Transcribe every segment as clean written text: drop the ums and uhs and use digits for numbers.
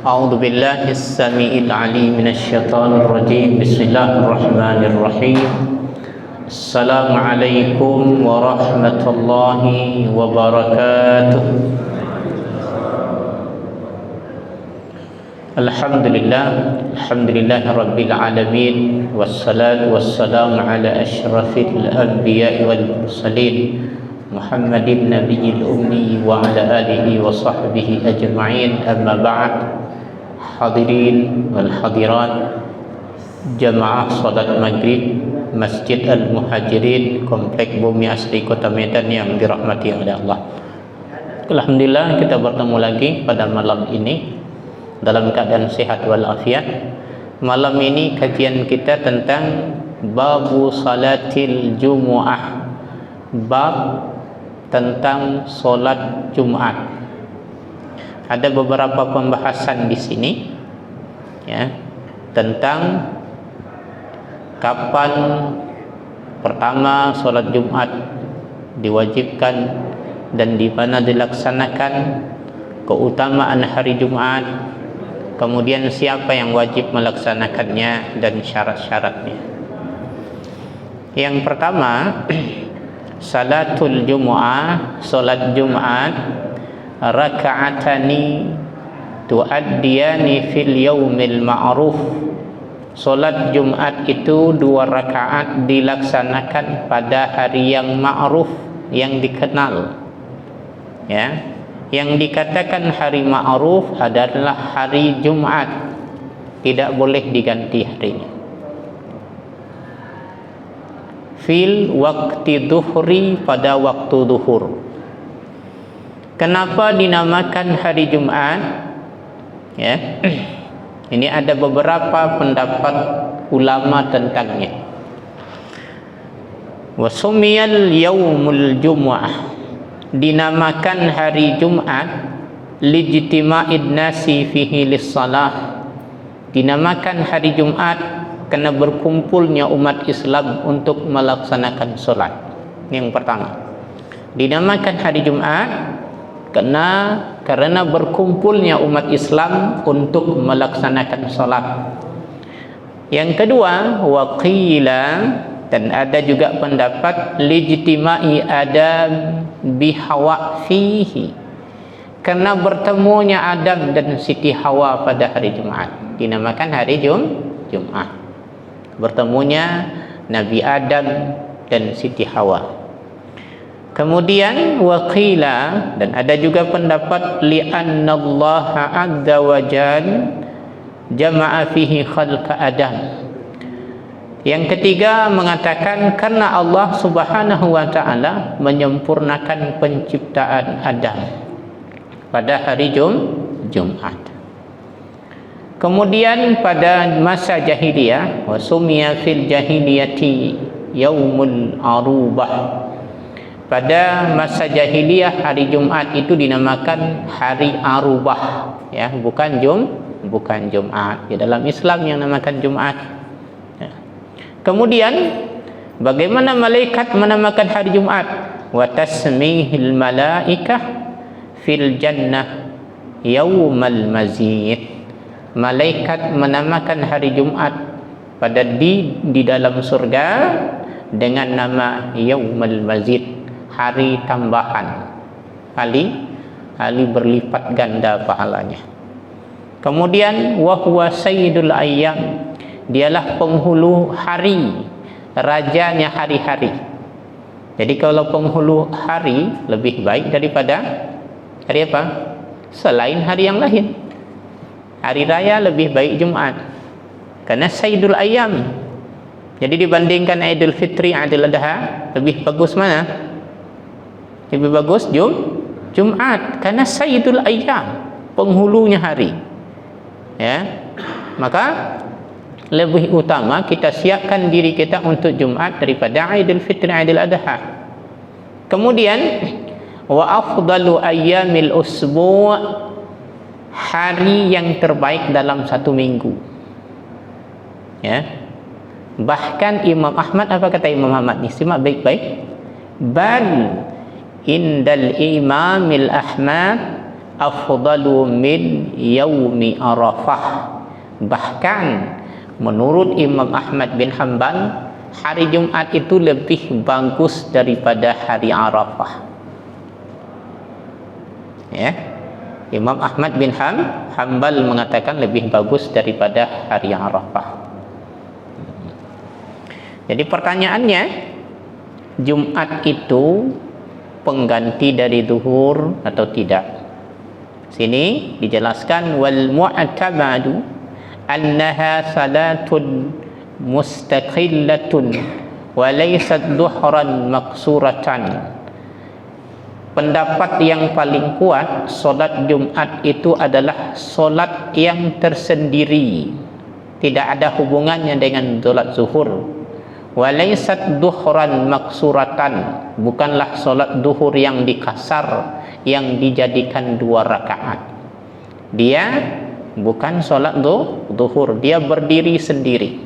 أعوذ بالله السميع العليم من الشيطان الرجيم. بسم الله الرحمن الرحيم. السلام عليكم ورحمة الله وبركاته. Alhamdulillah, alhamdulillah rabbil alamin, wassalatu wassalamu ala asyrafil anbiya'i wal mursalin Muhammadin nabiyil ummi wa ala alihi wa sahbihi ajma'in. Amma ba'd. Hadirin wal hadirat jamaah salat maghrib Masjid Al-Muhajirin, Komplek Bumi Asri Kota Medan yang dirahmati oleh Allah. Alhamdulillah, kita bertemu lagi pada malam ini dalam keadaan sehat walafiat. Malam ini kajian kita tentang babu salatil Jumu'ah, bab tentang solat Jumat. Ada beberapa pembahasan di sini, ya, tentang kapan pertama solat Jumat diwajibkan dan di mana dilaksanakan, keutamaan hari Jumat, kemudian siapa yang wajib melaksanakannya dan syarat-syaratnya. Yang pertama, salatul Jumu'ah, solat Jumat, raka'atani tu'addiyani fil yaumil ma'ruf. Solat Jumat itu 2 rakaat dilaksanakan pada hari yang ma'ruf, yang dikenal, ya. Yang dikatakan hari ma'ruf adalah hari Jumat, tidak boleh diganti harinya. Fil waktu duhri, pada waktu duhur. Kenapa dinamakan hari Jumat? Ya, ini ada beberapa pendapat ulama tentangnya. Wa sumiyal yaumul jumu'ah, dinamakan hari Jumat lijtima'id nasi fihi lis-salah, dinamakan hari Jumat karena berkumpulnya umat Islam untuk melaksanakan solat. Yang pertama, dinamakan hari Jumat karena berkumpulnya umat Islam untuk melaksanakan solat. Yang kedua, waqila, dan ada juga pendapat lijtima'i Adam bihawa fihi, karena bertemunya Adam dan Siti Hawa pada hari Jumat, dinamakan hari Jumat. Bertemunya Nabi Adam dan Siti Hawa. Kemudian waqila, dan ada juga pendapat li'annallaha azza wa jalla jama'a fihi khalqa Adam. Yang ketiga mengatakan karena Allah Subhanahu wa taala menyempurnakan penciptaan Adam pada hari Jumat. Kemudian pada masa jahiliyah, wa sumiya fil jahiliyati yaumul arubah. Pada masa jahiliyah hari Jumat itu dinamakan hari Arubah, ya, bukan Jumat. Di dalam Islam yang namakan Jumat. Kemudian bagaimana malaikat menamakan hari Jumat? Wa tasmihil malaikah fil jannah yaumal mazid. Malaikat menamakan hari Jumat pada di dalam surga dengan nama yaumal mazid, hari tambahan, hari berlipat ganda pahalanya. Kemudian wa huwa sayyidul ayyam, dialah penghulu hari, rajanya hari-hari. Jadi kalau penghulu hari lebih baik daripada hari apa? Selain hari yang lain. Hari raya lebih baik Jumat, karena sayyidul ayyam. Jadi dibandingkan Idul Fitri, Idul Adha, lebih bagus mana? Lebih bagus Jumat, karena sayyidul ayyam, penghulunya hari. Ya. Maka lebih utama kita siapkan diri kita untuk Jumat daripada Idul Fitri, Idul Adha. Kemudian wa afdalu ayyamil usbu', hari yang terbaik dalam satu minggu. Ya. Bahkan Imam Ahmad, apa kata Imam Ahmad ni? Simak baik-baik. Bal indal imamil Ahmad afdalu min yaumi Arafah. Bahkan menurut Imam Ahmad bin Hanbal, hari Jumat itu lebih bagus daripada hari Arafah. Ya, Imam Ahmad bin Hanbal mengatakan lebih bagus daripada hari Arafah. Jadi pertanyaannya, Jumat itu pengganti dari zuhur atau tidak? Sini dijelaskan, wal mu'tamadu annaha salatun mustaqillatun wa laysat dhuhran maqsuratan. Pendapat yang paling kuat, solat Jumat itu adalah solat yang tersendiri, tidak ada hubungannya dengan solat zuhur. Walaysat duhran maksuratan, bukanlah solat duhur yang dikasar, yang dijadikan 2 rakaat. Dia bukan solat duhur, dia berdiri sendiri.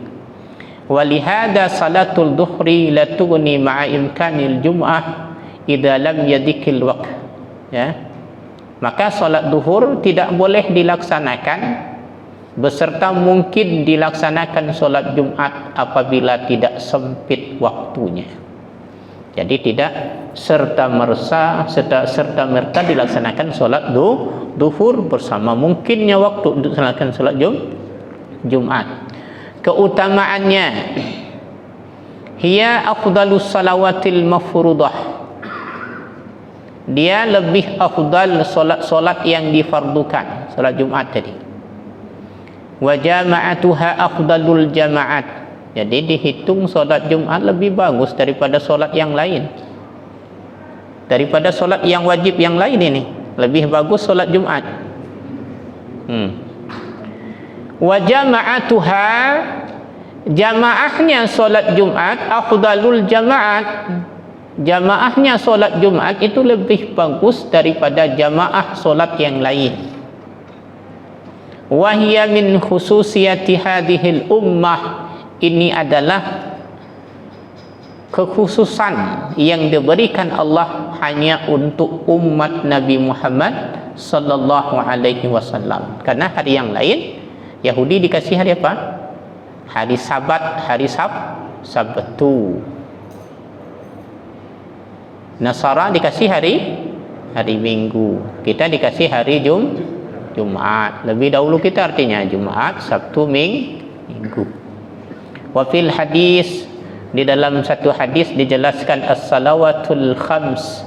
Walihada salatul duhri la tughni ma'a imkanil jum'ah idza lam yadikil waqt. Ya, maka solat duhur tidak boleh dilaksanakan beserta mungkin dilaksanakan solat Jumat apabila tidak sempit waktunya. Jadi tidak serta merta dilaksanakan solat duhur bersama mungkinnya waktu untuk dilaksanakan solat Jumat. Keutamaannya, hiya afdalus salawatil mafruḍah, dia lebih afdal solat-solat yang difardukan, solat Jumat tadi. Wa jama'atuha afdalul jama'at, jadi dihitung solat Jumat lebih bagus daripada solat yang lain, daripada solat yang wajib yang lain. Ini lebih bagus solat Jumat. Wa jama'atuha, jamaahnya solat Jumat afdalul jama'at, jamaahnya solat Jumat itu lebih bagus daripada jamaah solat yang lain. Wahia min khususiyati hadhil ummah, ini adalah kekhususan yang diberikan Allah hanya untuk umat Nabi Muhammad sallallahu alaihi wasallam. Karena hari yang lain Yahudi dikasih hari apa? Hari Sabat, hari Sabtu. Nasara dikasih hari Minggu. Kita dikasih hari Jumat. Lebih dahulu kita artinya Jumat, Sabtu, Minggu. Wa fil hadis, di dalam satu hadis dijelaskan as-salawatul khams,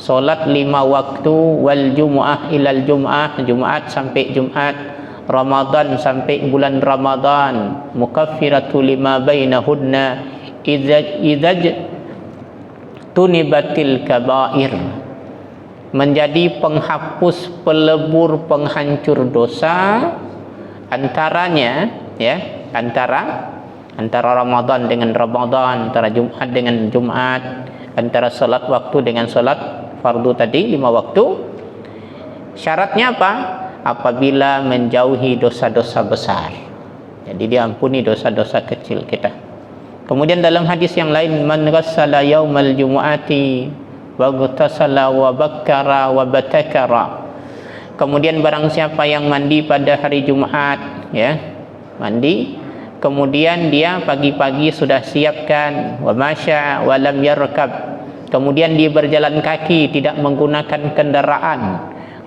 solat 5 waktu, wal jumu'ah ilal jumu'ah, Jumat sampai Jumat, Ramadan sampai bulan Ramadan, mukaffiratu lima bainahunna idza tunibatil kabair, menjadi penghapus, pelebur, penghancur dosa antaranya, ya, antara Ramadan dengan Ramadan, antara Jumat dengan Jumat, antara salat waktu dengan salat fardu tadi 5 waktu. Syaratnya apa? Apabila menjauhi dosa-dosa besar, jadi diampuni dosa-dosa kecil kita. Kemudian dalam hadis yang lain, man ghassala yaumal jumu'ati waghtasala wa bakkara wa batakara, kemudian barang siapa yang mandi pada hari Jumat, ya, mandi, kemudian dia pagi-pagi sudah siapkan, wa masya wa lam yarkab, kemudian dia berjalan kaki, tidak menggunakan kendaraan,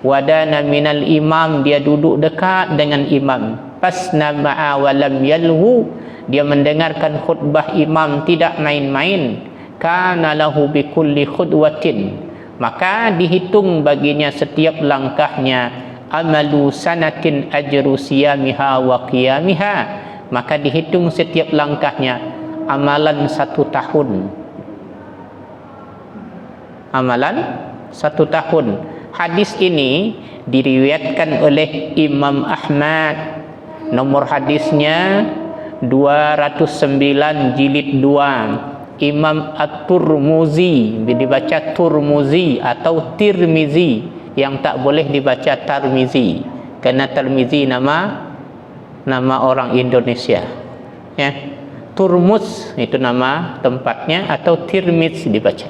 wadana minal imam, dia duduk dekat dengan imam, pasna ma'a wa lam yalhu, dia mendengarkan khutbah imam, tidak main-main, kana lahu bi kulli khudwatin, maka dihitung baginya setiap langkahnya amalu sanatin ajru siyamiha wa qiyamiha, maka dihitung setiap langkahnya amalan 1 tahun, amalan 1 tahun. Hadis ini diriwayatkan oleh Imam Ahmad, nomor hadisnya 209 jilid 2. Imam At-Turmuzi, dibaca Turmuzi atau Tirmizi, yang tak boleh dibaca Tarmizi, karena Tarmizi nama orang Indonesia, ya. Turmuz itu nama tempatnya, atau Tirmiz dibaca.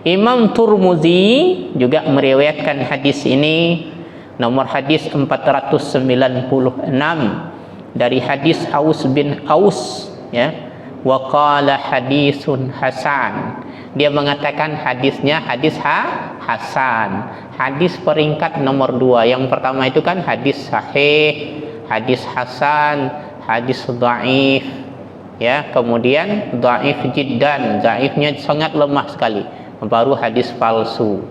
Imam Tirmizi juga meriwayatkan hadis ini, nomor hadis 496 dari hadis Aus bin Aus, ya. Wa qala hadisun hasan. Dia mengatakan hadisnya hadis hasan. Hadis peringkat nomor 2. Yang pertama itu kan hadis sahih, hadis hasan, hadis dhaif, ya. Kemudian dhaif jiddan, dhaifnya sangat lemah sekali. Baru hadis palsu,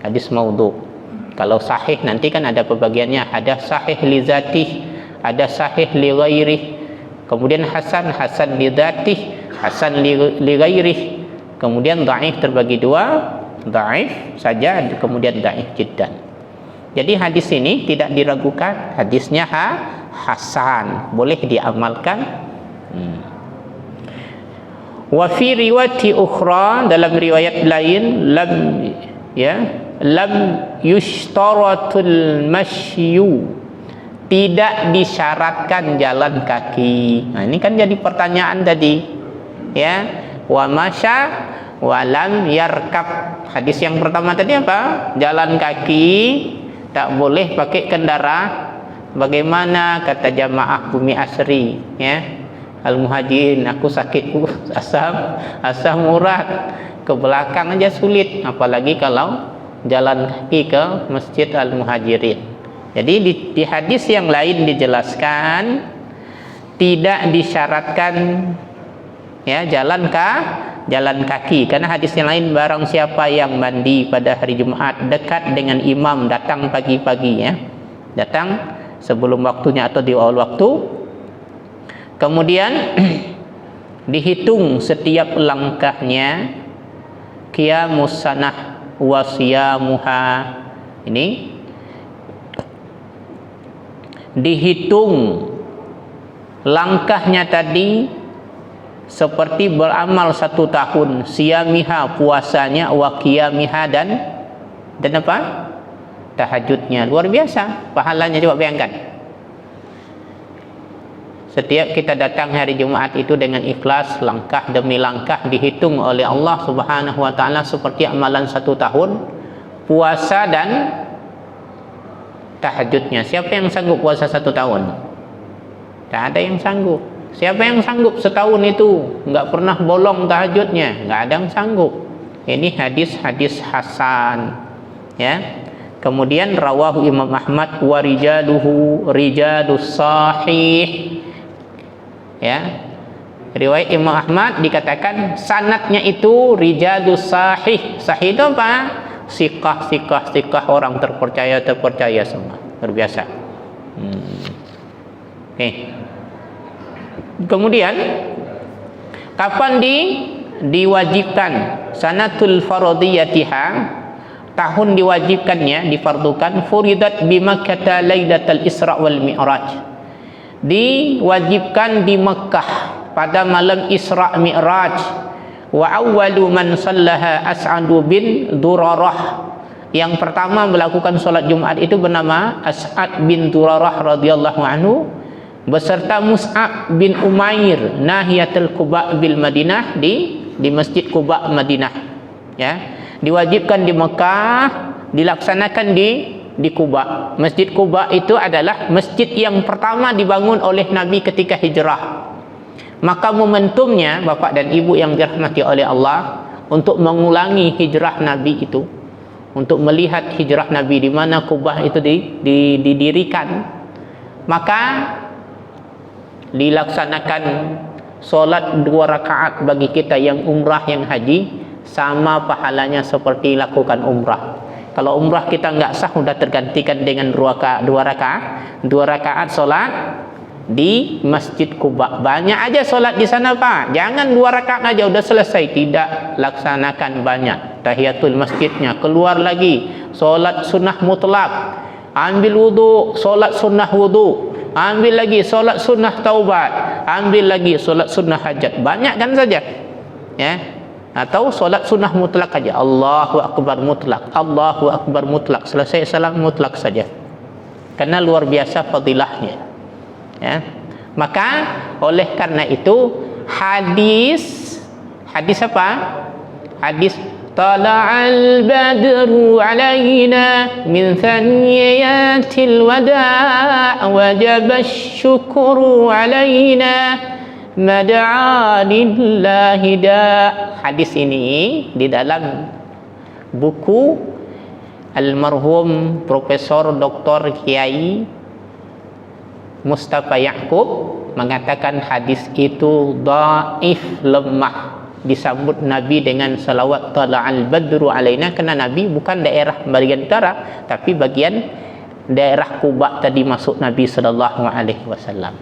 hadis maudhu. Kalau sahih nanti kan ada pembagiannya, ada sahih li zatih, ada sahih li ghairih, kemudian hasan, hasan li zatih, hasan li ghairih, kemudian dhaif terbagi 2, dhaif saja, kemudian dhaif jiddan. Jadi hadis ini tidak diragukan, hadisnya hasan, boleh diamalkan. Wa fi riwayati ukhra, dalam riwayat lain, lam yushtaratul masyu, tidak disyaratkan jalan kaki. Nah, ini kan jadi pertanyaan tadi, ya. Wa masya wa lam yarkab. Hadis yang pertama tadi apa? Jalan kaki, tak boleh pakai kendaraan. Bagaimana kata jamaah Bumi Asri, ya? Al-Muhajirin, aku sakit asam urat, ke belakang aja sulit, apalagi kalau jalan kaki ke Masjid Al-Muhajirin. Jadi di hadis yang lain dijelaskan tidak disyaratkan, ya, jalan kaki, karena hadis yang lain, barang siapa yang mandi pada hari Jumat dekat dengan imam, datang pagi-pagi, ya, datang sebelum waktunya atau di awal waktu, kemudian dihitung setiap langkahnya, qiyamus sanah wa siyamuha. Ini dihitung langkahnya tadi seperti beramal 1 tahun, siyamiha puasanya, wa qiyamiha dan apa? Tahajudnya. Luar biasa pahalanya, coba bayangkan. Setiap kita datang hari Jumat itu dengan ikhlas, langkah demi langkah dihitung oleh Allah Subhanahu wa taala seperti amalan 1 tahun, puasa dan tahajudnya. Siapa yang sanggup puasa 1 tahun? Tak ada yang sanggup. Siapa yang sanggup setahun itu enggak pernah bolong tahajudnya? Enggak ada yang sanggup. Ini hadis-hadis hasan, ya. Kemudian rawahu Imam Ahmad wa rijaluhu rijalus sahih, ya. Riwayat Imam Ahmad dikatakan sanadnya itu rijalus sahih. Sahih itu apa? Sikah orang terpercaya semua. Luar biasa. Oke. Kemudian kapan diwajibkan sanatul faradiyatiha, tahun diwajibkannya, difardukan, furidat bi Makkah lailatul Isra wal Mi'raj, diwajibkan di Mekah pada malam Isra Mi'raj. Wa awwalu man sallaha As'ad bin Durarah, yang pertama melakukan solat Jumat itu bernama As'ad bin Durarah radhiyallahu anhu beserta Mus'ab bin Umair nahiyatul Quba bil Madinah, di Masjid Quba Madinah, ya. Diwajibkan di Mekah, dilaksanakan di Quba. Masjid Quba itu adalah masjid yang pertama dibangun oleh Nabi ketika hijrah. Maka momentumnya Bapak dan Ibu yang dirahmati oleh Allah untuk mengulangi hijrah Nabi itu, untuk melihat hijrah Nabi di mana Quba itu didirikan, maka dilaksanakan solat 2 rakaat bagi kita yang umrah, yang haji, sama pahalanya seperti lakukan umrah. Kalau umrah kita nggak sah, sudah tergantikan dengan 2 rakaat solat di Masjid Quba. Banyak aja solat di sana Pak, jangan 2 rakaat aja udah selesai. Tidak, laksanakan banyak. Tahiyatul masjidnya, keluar lagi solat sunnah mutlak, ambil wudu, solat sunnah wudu, ambil lagi solat sunnah taubat, ambil lagi solat sunnah hajat. Banyak kan saja, ya. Atau solat sunnah mutlak aja, Allahu Akbar mutlak, Allahu Akbar mutlak, selesai salam mutlak saja, karena luar biasa fadilahnya, ya. Maka oleh karena itu hadis apa? Hadis tala'al badru alaina min thaniyatil wada' wajaba syukuru alaina mad'a lillahi da'. Hadis ini di dalam buku almarhum Profesor Dr. Kiai Mustafa Ya'qub mengatakan hadis itu dhaif, lemah. Disambut Nabi dengan salawat tala'al badru alaina, kerana Nabi bukan daerah bagian utara, tapi bagian daerah Quba tadi masuk Nabi sallallahu alaihi wasallam.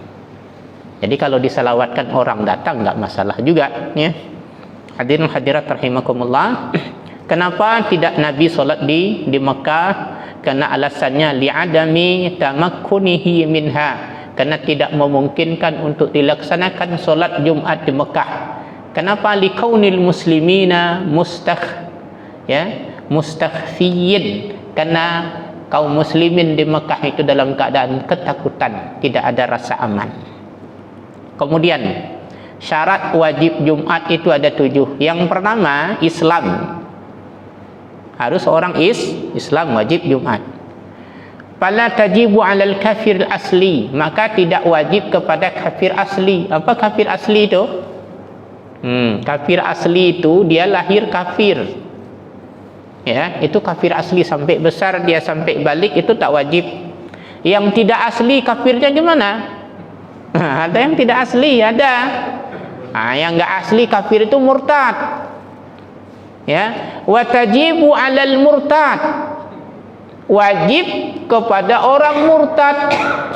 Jadi kalau disalawatkan orang datang enggak masalah juga, ya. Hadirin hadirat rahimakumullah. Kenapa tidak Nabi solat di Mekah? Karena alasannya li'adami tamakkunihi minha, karena tidak memungkinkan untuk dilaksanakan solat Jumat di Mekah. Kenapa? Liqaunil muslimina mustakhfiyin, karena kaum muslimin di Mekah itu dalam keadaan ketakutan, tidak ada rasa aman. Kemudian syarat wajib Jumat itu ada 7. Yang pertama, Islam. Harus orang Islam wajib Jumat. Fala tajibu 'alal kafir asli, maka tidak wajib kepada kafir asli. Apa kafir asli itu? Kafir asli itu dia lahir kafir, ya, itu kafir asli, sampai besar dia sampai balik itu tak wajib. Yang tidak asli kafirnya gimana? Ada yang tidak asli, ada. Yang enggak asli kafir itu murtad, ya. Wa tajibu 'alal murtad, wajib kepada orang murtad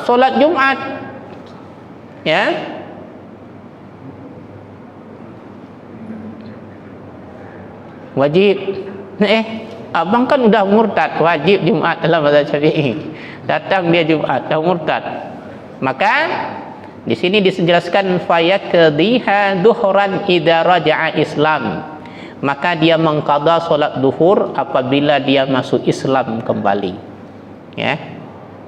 solat Jumat, ya. Wajib. Abang kan udah murtad, wajib Jumat dalam mazhab Syafi'i. Datang dia Jumat, dah murtad. Maka di sini dijelaskan fayaqdiha duhran idza raja'a Islam. Maka dia mengqada solat duhur apabila dia masuk Islam kembali. Ya.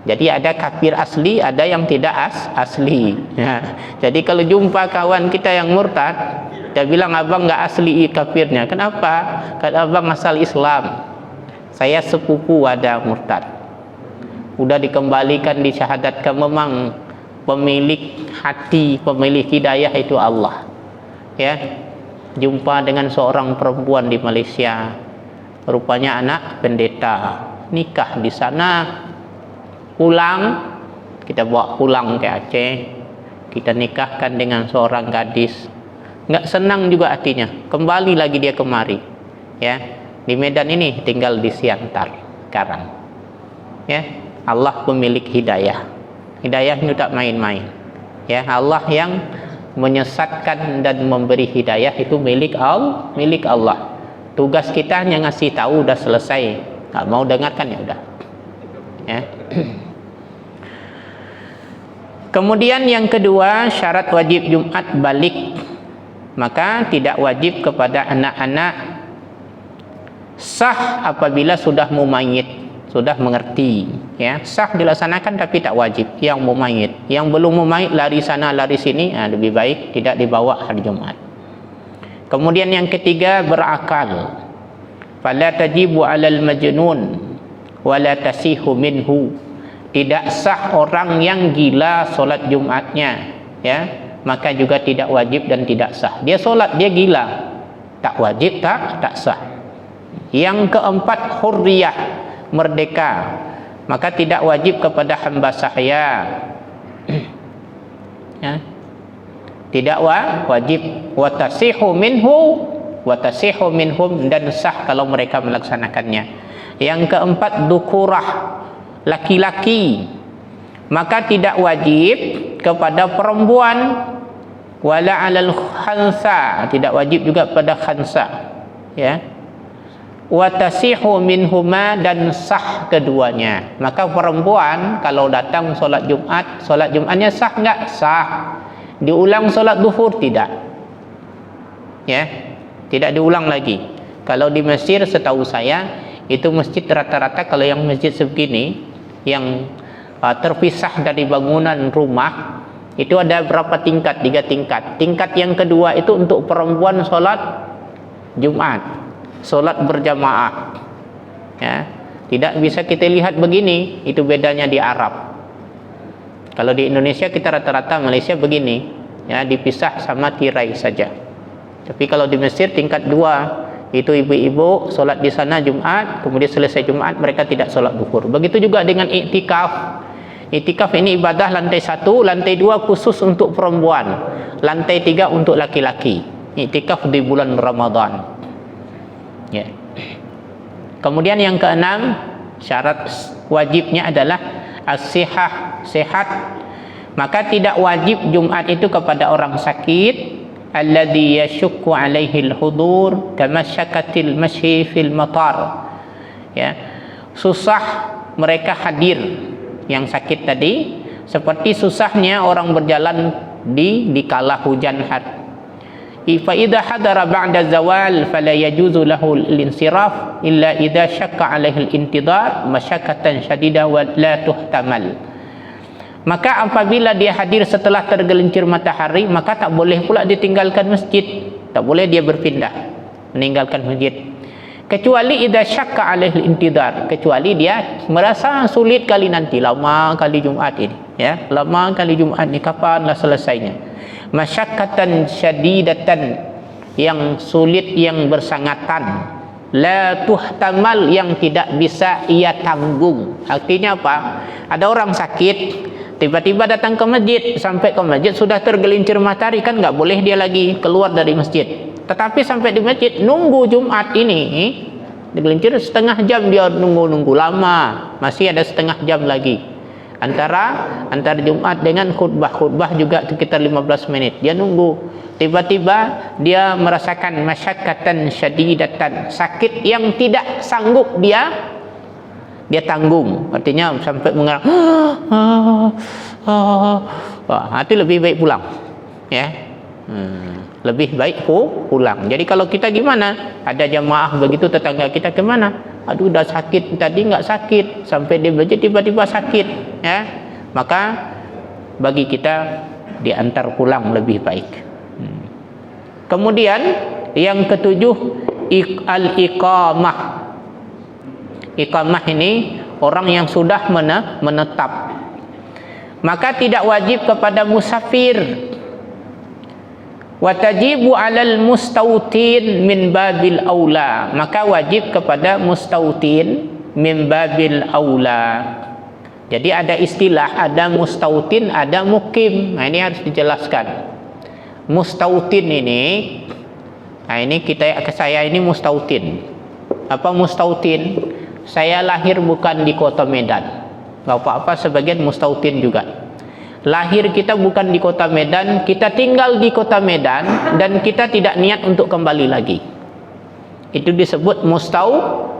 Jadi ada kafir asli, ada yang tidak asli. Ya. Jadi kalau jumpa kawan kita yang murtad, dia bilang abang enggak asli kafirnya. Kenapa? Kata abang asal Islam. Saya sepupu ada murtad. Udah dikembalikan, disyahadatkan, memang pemilik hati, pemilik hidayah itu Allah. Ya. Jumpa dengan seorang perempuan di Malaysia. Rupanya anak pendeta. Nikah di sana. Pulang, kita bawa pulang ke Aceh. Kita nikahkan dengan seorang gadis. Enggak senang juga hatinya, kembali lagi dia kemari, ya. Di Medan ini tinggal di Siantar sekarang, ya. Allah pemilik hidayah, hidayah itu tak main-main, ya. Allah yang menyesatkan dan memberi hidayah itu milik Allah. Tugas kita hanya ngasih tahu, udah selesai. Enggak mau dengarkan ya udah, ya. Kemudian yang kedua, syarat wajib Jumat balik. Maka tidak wajib kepada anak-anak, sah apabila sudah mumayyit, sudah mengerti, ya. Sah dilaksanakan tapi tak wajib. Yang mumayyit, yang belum mumayyit lari sana lari sini, lebih baik tidak dibawa hari Jumat. Kemudian yang ketiga, berakal. Fala tajibu 'alal majnun wala tasihu minhu. Tidak sah orang yang gila solat Jumatnya, ya. Maka juga tidak wajib dan tidak sah. Dia solat, dia gila, tak wajib, tak sah. Yang keempat, hurriyah, merdeka. Maka tidak wajib kepada hamba sahaya, ya. Tidak wajib. Watasihu minhum, dan sah kalau mereka melaksanakannya. Yang keempat, dukurah, laki-laki. Maka tidak wajib kepada perempuan, wala 'alal khansa, tidak wajib juga pada khansa, ya. Wa tasihu minhuma, dan sah keduanya. Maka perempuan kalau datang solat Jumat, solat Jumatnya sah enggak? Sah. Diulang solat duhur? Tidak, ya. Tidak diulang lagi. Kalau di Mesir setahu saya itu masjid rata-rata, kalau yang masjid sebegini yang terpisah dari bangunan rumah, itu ada berapa tingkat? 3 tingkat. Tingkat yang kedua itu untuk perempuan solat Jumat. solat berjamaah. Ya, tidak bisa kita lihat begini. Itu bedanya di Arab. Kalau di Indonesia kita rata-rata, Malaysia begini, ya, dipisah sama tirai saja. Tapi kalau di Mesir tingkat 2, itu ibu-ibu solat di sana Jumat, kemudian selesai Jumat mereka tidak solat duhur. Begitu juga dengan iktikaf. Iktikaf ini ibadah lantai 1, lantai 2 khusus untuk perempuan, lantai 3 untuk laki-laki. Iktikaf di bulan Ramadan. Ya. Kemudian yang keenam, syarat wajibnya adalah as-sihah, sehat. Maka tidak wajib Jumat itu kepada orang sakit, alladhi yashukku alaihi al-hudur kama syakatil mashi fil matar. Ya, susah mereka hadir yang sakit tadi, seperti susahnya orang berjalan di kala hujan had. Fa idza hadara ba'da zawal fala yajuzu lahu al-insiraf illa idza syakka alaihi al-intidar masyaqqatan syadidah wa la tuhtamal. Maka apabila dia hadir setelah tergelincir matahari, maka tak boleh pula ditinggalkan masjid, tak boleh dia berpindah meninggalkan masjid, kecuali idza syakka alaihi al-intidar, kecuali dia merasa sulit kali nanti, lama kali Jumat ini, ya, lama kali Jumat ni kapanlah selesainya. Masyaqqatan syadidatan, yang sulit, yang bersangatan, la tuhtamal, yang tidak bisa ia tanggung. Artinya apa? Ada orang sakit, tiba-tiba datang ke masjid, sampai ke masjid sudah tergelincir matahari, kan nggak boleh dia lagi keluar dari masjid. Tetapi sampai di masjid nunggu Jumat ini, digelincir setengah jam, dia nunggu lama, masih ada setengah jam lagi antara Jumat dengan khutbah juga sekitar 15 menit dia nunggu. Tiba-tiba dia merasakan masyaqqatan syadidatan, sakit yang tidak sanggup dia tanggung. Artinya sampai mengarang, itu lebih baik pulang, ya. Lebih baik pulang. Jadi kalau kita gimana? Ada jamaah begitu, tetangga kita kemana? Aduh, udah sakit tadi nggak sakit, sampai di masjid tiba-tiba sakit, ya. Maka bagi kita diantar pulang lebih baik. Kemudian yang ketujuh, al-iqamah. Iqamah ini orang yang sudah menetap. Maka tidak wajib kepada musafir. Wa tajibu 'alal mustautin min babil aula, maka wajib kepada mustautin min babil aula. Jadi ada istilah, ada mustautin, ada mukim. Nah, ini harus dijelaskan. Mustautin ini, nah ini saya ini mustautin. Apa mustautin? Saya lahir bukan di kota Medan. Enggak apa-apa, sebagian mustautin juga. Lahir kita bukan di kota Medan, kita tinggal di kota Medan, dan kita tidak niat untuk kembali lagi. Itu disebut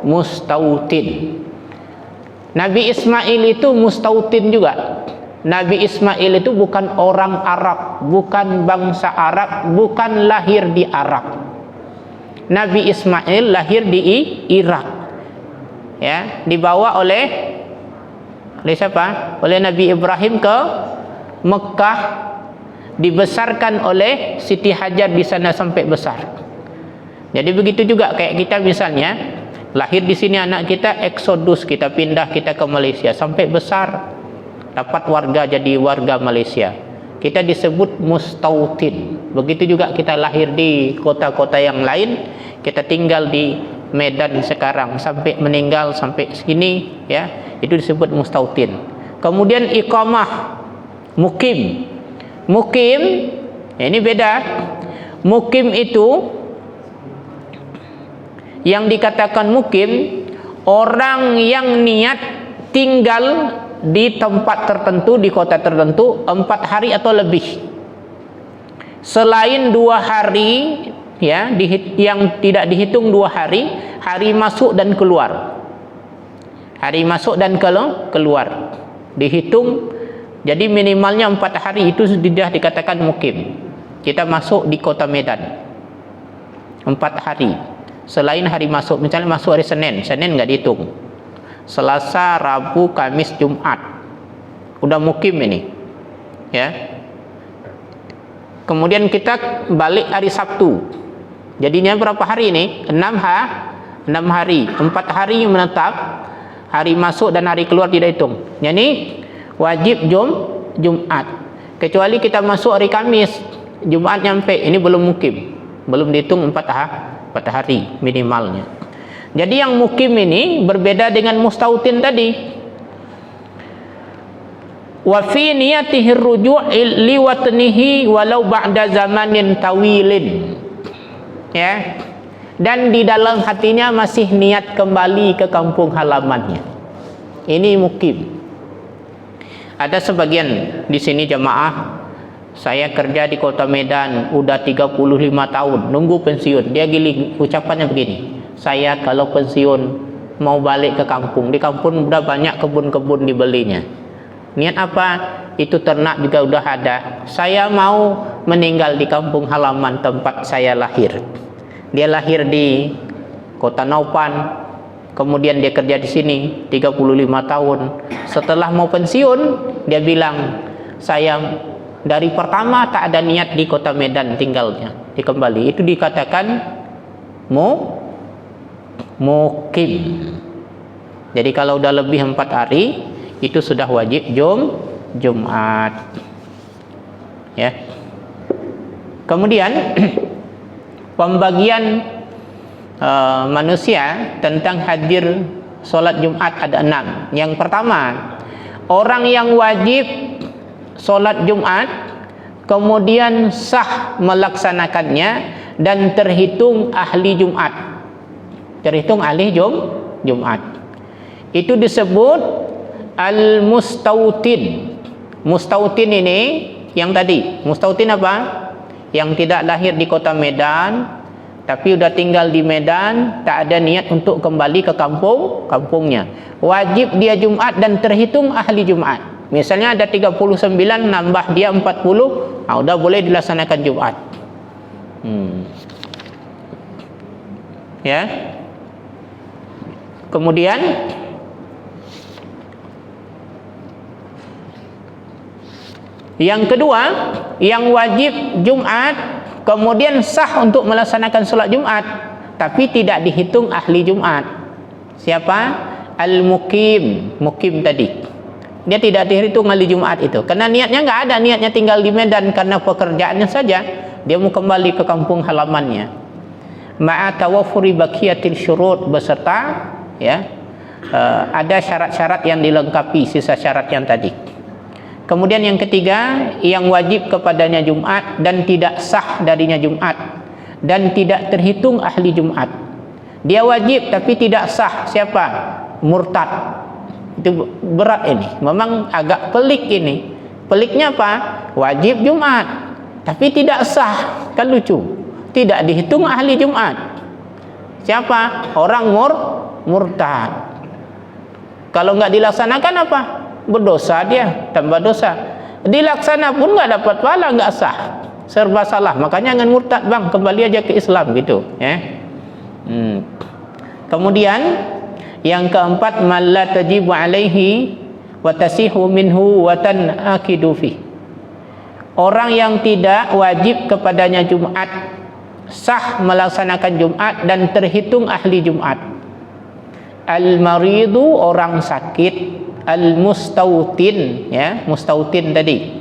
mustautin. Nabi Ismail itu mustautin juga. Nabi Ismail itu bukan orang Arab, bukan bangsa Arab, bukan lahir di Arab. Nabi Ismail lahir di Irak. Ya, dibawa oleh siapa? Oleh Nabi Ibrahim ke Mekah, dibesarkan oleh Siti Hajar di sana sampai besar. Jadi begitu juga kayak kita misalnya, lahir di sini anak kita, eksodus, kita pindah, kita ke Malaysia sampai besar, dapat warga, jadi warga Malaysia. Kita disebut mustautin. Begitu juga kita lahir di kota-kota yang lain, kita tinggal di Medan sekarang sampai meninggal sampai sini, ya, itu disebut mustautin. Kemudian iqamah, mukim. Mukim ini beda. Mukim itu, yang dikatakan mukim, orang yang niat tinggal di tempat tertentu, di kota tertentu 4 hari atau lebih. Selain 2 hari, ya, yang tidak dihitung 2 hari, hari masuk dan keluar. Hari masuk dan keluar dihitung. Jadi minimalnya 4 hari itu sudah dikatakan mukim. Kita masuk di kota Medan 4 hari. Selain hari masuk, misalnya masuk hari Senin nggak dihitung. Selasa, Rabu, Kamis, Jumat, udah mukim ini, ya. Kemudian kita balik hari Sabtu. Jadinya berapa hari ini? 6 6 hari, 4 hari menetap, hari masuk dan hari keluar tidak hitung. Jadi wajib Jumat. Kecuali kita masuk hari Kamis, Jumat nyampe, ini belum mukim, belum dihitung 4 hari minimalnya. Jadi yang mukim ini berbeda dengan mustautin tadi. Wa fi niyatihi ruju' li watnihi walau ba'da zamanin tawilin. Ya. Dan di dalam hatinya masih niat kembali ke kampung halamannya. Ini mukim. Ada sebagian di sini jemaah, saya kerja di Kota Medan udah 35 tahun, nunggu pensiun. Dia giling ucapannya begini, saya kalau pensiun mau balik ke kampung. Di kampung udah banyak kebun-kebun dibelinya. Niat apa? Itu ternak juga udah ada. Saya mau meninggal di kampung halaman tempat saya lahir. Dia lahir di Kota Naupan, kemudian dia kerja di sini 35 tahun. Setelah mau pensiun, dia bilang, saya dari pertama tak ada niat di Kota Medan tinggalnya, dikembali. Itu dikatakan mukim. Jadi kalau udah lebih 4 hari, itu sudah wajib Jumat. Ya. Kemudian pembagian manusia tentang hadir solat Jumat ada 6. Yang pertama, orang yang wajib solat Jumat kemudian sah melaksanakannya dan terhitung ahli Jumat. Terhitung ahli Jumat. Itu disebut al-mustautin. Mustautin ini yang tadi. Mustautin apa? Yang tidak lahir di Kota Medan tapi udah tinggal di Medan, tak ada niat untuk kembali ke kampungnya. Wajib dia Jumat dan terhitung ahli Jumat. Misalnya ada 39, nambah dia 40, udah boleh dilaksanakan Jumat. Ya. Kemudian yang kedua, yang wajib Jumat kemudian sah untuk melaksanakan solat Jumat tapi tidak dihitung ahli Jumat. Siapa? Al-mukim. Mukim tadi, dia tidak dihitung ahli Jumat itu karena niatnya nggak ada, niatnya tinggal di Medan karena pekerjaannya saja, dia mau kembali ke kampung halamannya. Ma'a tawaffuri baqiyatil syurut, beserta ada syarat-syarat yang dilengkapi sisa syarat yang tadi. Kemudian yang ketiga, yang wajib kepadanya Jumat dan tidak sah darinya Jumat dan tidak terhitung ahli Jumat. Dia wajib tapi tidak sah. Siapa? Murtad. Itu berat ini. Memang agak pelik ini. Peliknya apa? Wajib Jumat tapi tidak sah. Kan lucu. Tidak dihitung ahli Jumat. Siapa? Orang murtad. Kalau nggak dilaksanakan apa? Berdosa dia, tambah dosa. Dilaksana pun nggak dapat pahala, nggak sah, serba salah. Makanya jangan murtad bang, kembali aja ke Islam gitu. Ya. Kemudian yang keempat, man la tajibu alaihi wa tasihu minhu wa tanakidu fi. Orang yang tidak wajib kepadanya Jumat, sah melaksanakan Jumat dan terhitung ahli Jumat. Al-maridu, orang sakit. Al-mustautin, ya, mustautin tadi.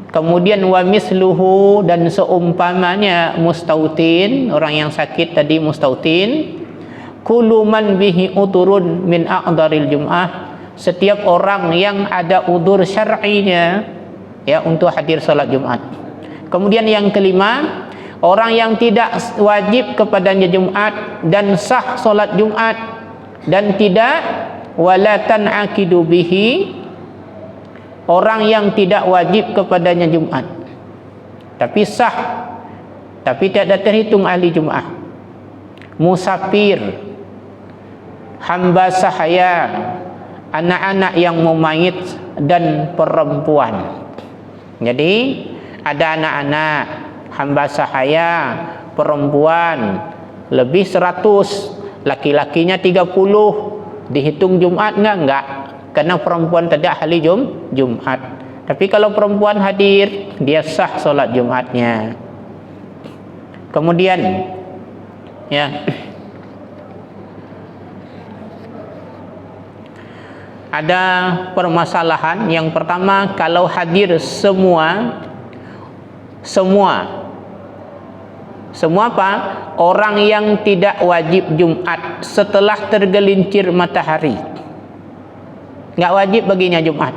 Kemudian wa misluhu, dan seumpamanya mustautin, orang yang sakit tadi mustautin. Kullu man bihi udurun min a'dharil jum'ah, setiap orang yang ada udur syar'inya ya untuk hadir salat Jumat. Kemudian yang kelima, orang yang tidak wajib kepadanya Jumat dan sah salat Jumat dan tidak wala tan'aqidu bihi, orang yang tidak wajib kepadanya Jumat tapi sah tapi tidak terhitung ahli Jumat. Musafir, hamba sahaya, anak-anak yang mau mayit dan perempuan. Jadi ada anak-anak, hamba sahaya, perempuan lebih 100, laki-lakinya 30. Dihitung Jumat enggak? Karena perempuan tidak ahli Jumat. Tapi kalau perempuan hadir, dia sah solat Jumatnya. Kemudian ya, ada permasalahan. Yang pertama, kalau hadir semua apa? Orang yang tidak wajib Jumat setelah tergelincir matahari, nggak wajib baginya Jumat.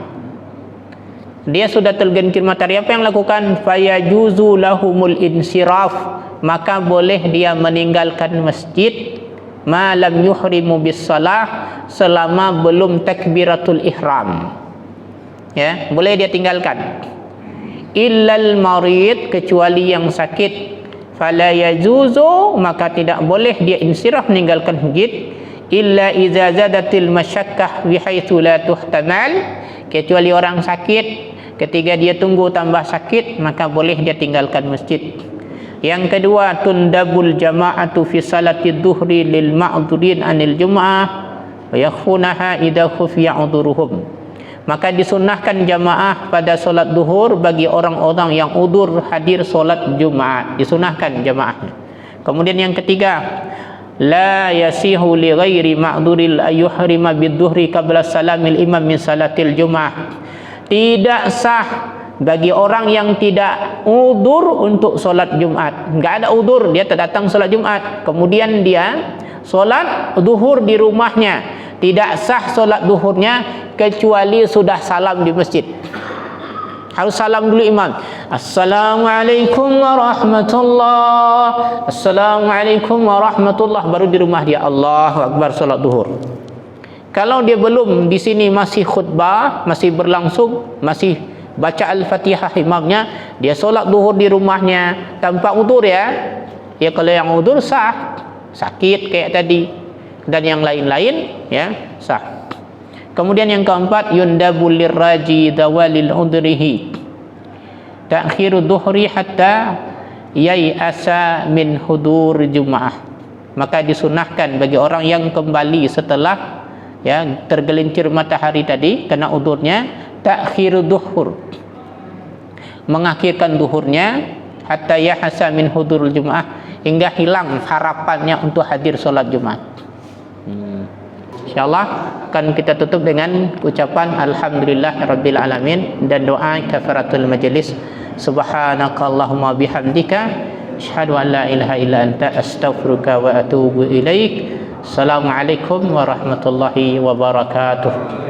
Dia sudah tergelincir matahari, apa yang lakukan? Fayajuzu lahumul insiraf, maka boleh dia meninggalkan masjid malam yuhrimu bis salah, selama belum takbiratul ihram. Ya, boleh dia tinggalkan. Illal marid, kecuali yang sakit, fala yajuzu, maka tidak boleh dia insiraf meninggalkan masjid, illa iza zadatil masyakkah bihaitsu la tuhtamal, kecuali orang sakit, ketika dia tunggu tambah sakit, maka boleh dia tinggalkan masjid. Yang kedua, tundabul jama'atu fi salatid duhri lil ma'durin anil jum'ah wa yakhfunaha idza khufiya udhuruhum. Maka disunnahkan jamaah pada solat duhur bagi orang-orang yang udur hadir solat Jumat, disunnahkan jamaahnya. Kemudian yang ketiga, la yasihu li ghairi ma'duril ayuhrima bid-duhri qabla salamil imam min salatil jum'ah. Tidak sah bagi orang yang tidak udur untuk solat Jumat. Enggak ada udur, dia tak datang solat Jumat, kemudian dia solat duhur di rumahnya. Tidak sah solat duhurnya kecuali sudah salam di masjid. Harus salam dulu imam. Assalamualaikum warahmatullah. Assalamualaikum warahmatullah. Baru di rumah dia Allahu Akbar solat duhur. Kalau dia belum, di sini masih khutbah, masih berlangsung, masih baca Al-Fatihah imamnya, dia solat duhur di rumahnya tanpa udur ya. Ya kalau yang udur sah, sakit kayak tadi dan yang lain-lain ya, sah. Kemudian yang keempat, yundabul lirraji dawalil udrihi ta'khiru duhri hatta yai'asa min hudur jum'ah. Maka disunahkan bagi orang yang kembali setelah ya tergelincir matahari tadi kena udurnya, ta'khiru duhur, mengakhirkan duhurnya, hatta yahasa min hudurul jum'ah, hingga hilang harapannya untuk hadir solat Jumat. InsyaAllah akan kita tutup dengan ucapan Alhamdulillah Rabbil Alamin dan doa kafaratul majlis. Subhanakallahumma bihamdika asyhadu an la ilaha illa anta astaghfiruka wa atubu ilaik. Assalamualaikum warahmatullahi wabarakatuh.